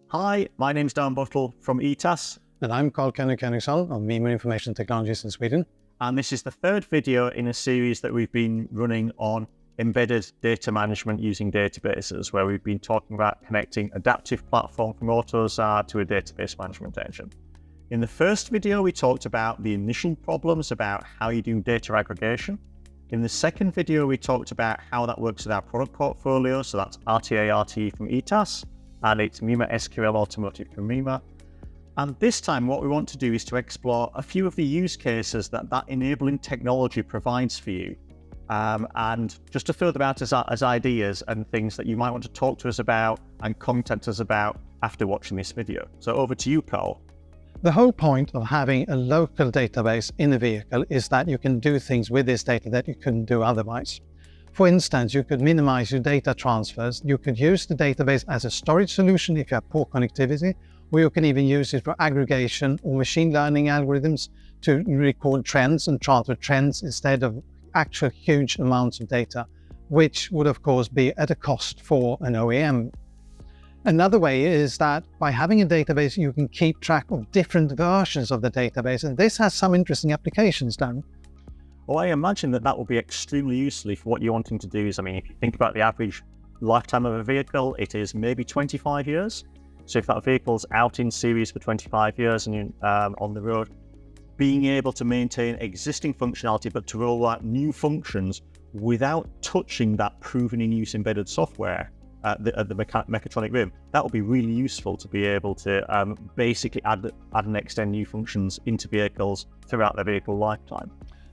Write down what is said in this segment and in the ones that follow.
Hi, my name's Dan Buttle from ETAS. And I'm Carl Kenny-Kenningsson of Mimo Information Technologies in Sweden. And this is the third video in a series that we've been running on embedded data management using databases, where we've been talking about connecting adaptive platform from AutoSAR to a database management engine. In the first video, we talked about the initial problems about how you do data aggregation. In the second video, we talked about how that works with our product portfolio. So that's RTA/RTE from ETAS, and it's Mimo SQL Automotive from Mimo. And this time, what we want to do is to explore a few of the use cases that enabling technology provides for you. And just to throw them out as ideas and things that you might want to talk to us about and contact us about after watching this video. So over to you, Carl. The whole point of having a local database in a vehicle is that you can do things with this data that you couldn't do otherwise. For instance, you could minimize your data transfers. You could use the database as a storage solution if you have poor connectivity, or you can even use it for aggregation or machine learning algorithms to record trends and transfer trends instead of actual huge amounts of data, which would of course be at a cost for an OEM. Another way is that by having a database, you can keep track of different versions of the database, and this has some interesting applications, Dan. Well, I imagine that will be extremely useful if what you're wanting to do is, if you think about the average lifetime of a vehicle, it is maybe 25 years. So if that vehicle's out in series for 25 years and you're on the road, being able to maintain existing functionality, but to roll out new functions without touching that proven in use embedded software at the mechatronic rim, that will be really useful to be able to basically add and extend new functions into vehicles throughout their vehicle lifetime.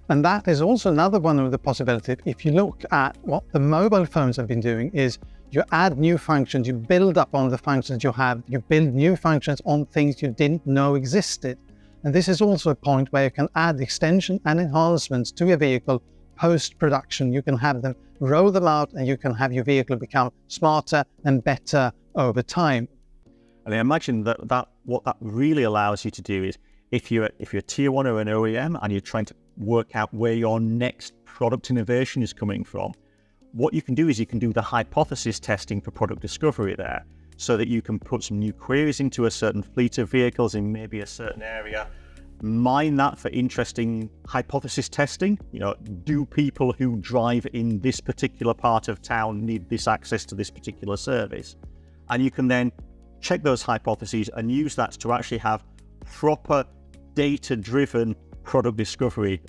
And that is also another one of the possibilities. If you look at what the mobile phones have been doing is you add new functions, you build up on the functions you have, you build new functions on things you didn't know existed. And this is also a point where you can add extension and enhancements to your vehicle post-production. You can have them roll them out and you can have your vehicle become smarter and better over time. And I imagine that what that really allows you to do is if you're tier one or an OEM and you're trying to work out where your next product innovation is coming from, what you can do is you can do the hypothesis testing for product discovery there, so that you can put some new queries into a certain fleet of vehicles in maybe a certain area, mine that for interesting hypothesis testing. Do people who drive in this particular part of town need this access to this particular service? And you can then check those hypotheses and use that to actually have proper data-driven product discovery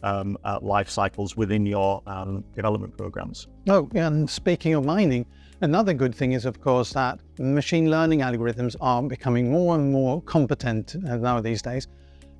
life cycles within your development programs. Oh, and speaking of mining, another good thing is, of course, that machine learning algorithms are becoming more and more competent now these days.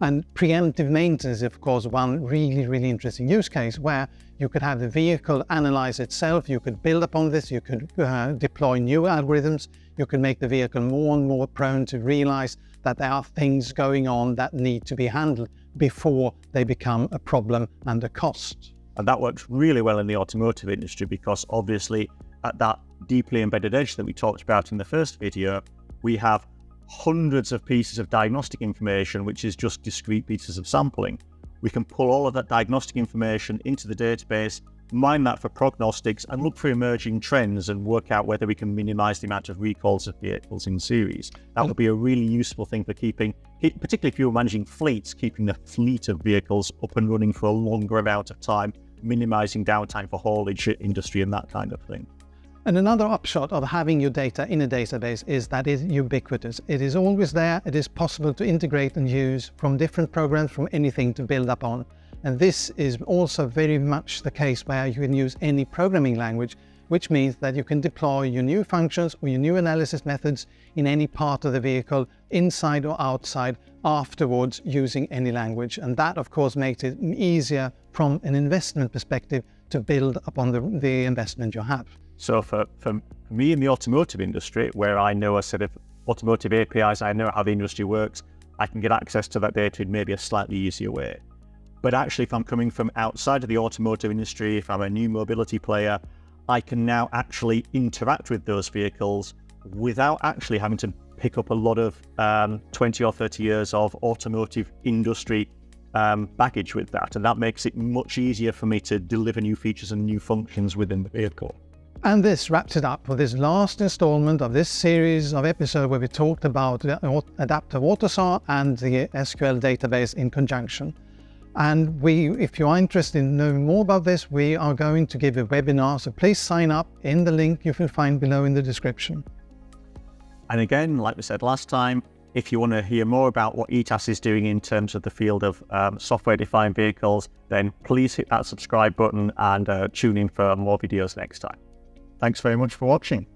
And preemptive maintenance is, of course, one really interesting use case where you could have the vehicle analyze itself, you could build upon this, you could deploy new algorithms, you could make the vehicle more and more prone to realize that there are things going on that need to be handled before they become a problem and a cost. And that works really well in the automotive industry because obviously at that deeply embedded edge that we talked about in the first video, we have hundreds of pieces of diagnostic information, which is just discrete pieces of sampling. We can pull all of that diagnostic information into the database, mine that for prognostics, and look for emerging trends and work out whether we can minimize the amount of recalls of vehicles in series. That would be a really useful thing for keeping, particularly if you're managing fleets, keeping the fleet of vehicles up and running for a longer amount of time, minimizing downtime for haulage industry and that kind of thing. And another upshot of having your data in a database is that it's ubiquitous. It is always there. It is possible to integrate and use from different programs, from anything to build up on. And this is also very much the case where you can use any programming language, which means that you can deploy your new functions or your new analysis methods in any part of the vehicle, inside or outside, afterwards using any language. And that, of course, makes it easier from an investment perspective to build upon the investment you have. So for me in the automotive industry, where I know a set of automotive APIs, I know how the industry works, I can get access to that data in maybe a slightly easier way. But actually, if I'm coming from outside of the automotive industry, if I'm a new mobility player, I can now actually interact with those vehicles without actually having to pick up a lot of 20 or 30 years of automotive industry baggage with that. And that makes it much easier for me to deliver new features and new functions within the vehicle. And this wraps it up for this last installment of this series of episodes where we talked about Adaptive AutoSAR and the SQL database in conjunction. And if you are interested in knowing more about this, we are going to give a webinar, so please sign up in the link you can find below in the description. And again, like we said last time, if you want to hear more about what ETAS is doing in terms of the field of software-defined vehicles, then please hit that subscribe button and tune in for more videos next time. Thanks very much for watching.